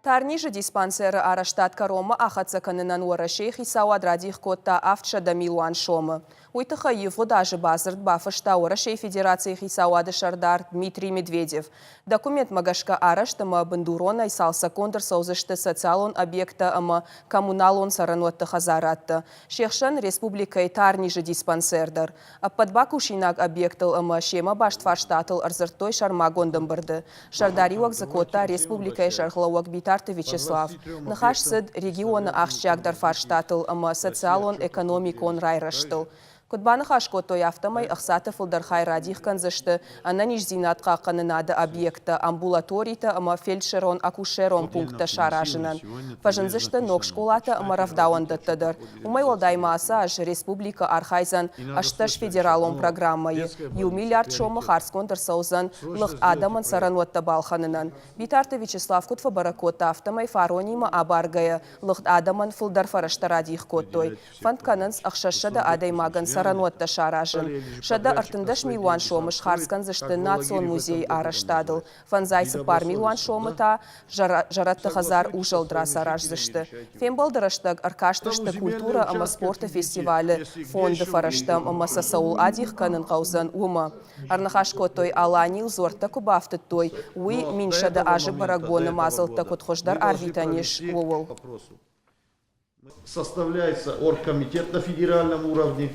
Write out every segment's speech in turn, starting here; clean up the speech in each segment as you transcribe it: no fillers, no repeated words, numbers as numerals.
Тарниже диспансер араштатка Рома ахацаканынан уарашей хисауад радих котта автшада милуан шомы. Уйтыха его даже базард бафашта уарашей федерации хисауады шардар Дмитрий Медведев. Документ магашка араштама бандурона и салса кондр саузышты социалон объекта ама коммуналон сарануатты хазаратты. Шехшан республикой Тарниже диспансердар. Подбакушинаг объектал ама шема баштфарштатыл арзыртой шармагондам барды. Шардариуак закота республикой шархлауак битар Вячеслав. Нахаш сид региона Ахшчагдар фарштатл, ама социалон экономикон райраштл. Кудбаны хашкото яфтамай ахсаты фылдархай радих канзышты, ананиш зинатқа қанынады объекта амбулаторита, ама фельдшерон акушерон пункта шаражынан. Фажынзышты ног школата ама равдауандаттыдыр. Умай олдайма асаж республика архайзан ашташ федералон программайы. Ю миллиард шомы харскондыр саузан лыхт адаман сарануатта балханынан. Битарты Вячеслав кутфа баракота автамай фаронима абаргая лыхт адаман фылдар фарашта радих коттой. Фанткананс ахшашада адаймаган сарануатта шаражын. Шада артындаш милуан шомыш харскан зышты национ музей араштадыл. Фанзайсы пар милуан шомыта жаратты хазар ужалдра сараж зышты. Фембалдараштаг аркаштышты культура ама спорта фестивалі фонды фараштам ама сасаул адих канын қаузан ума. Арнахашко той аланил зорта кубафты той уи миншада ажы барагоны мазалта кутхождар арвитаниш уол. Составляется оргкомитет на федеральном уровне.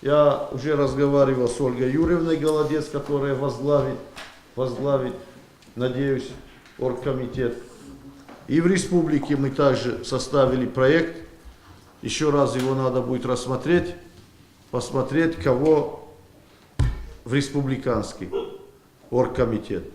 Я уже разговаривал с Ольгой Юрьевной Голодец, которая возглавит, надеюсь, оргкомитет. И в республике мы также составили проект. Еще раз его надо будет рассмотреть, посмотреть, кого в республиканский оргкомитет.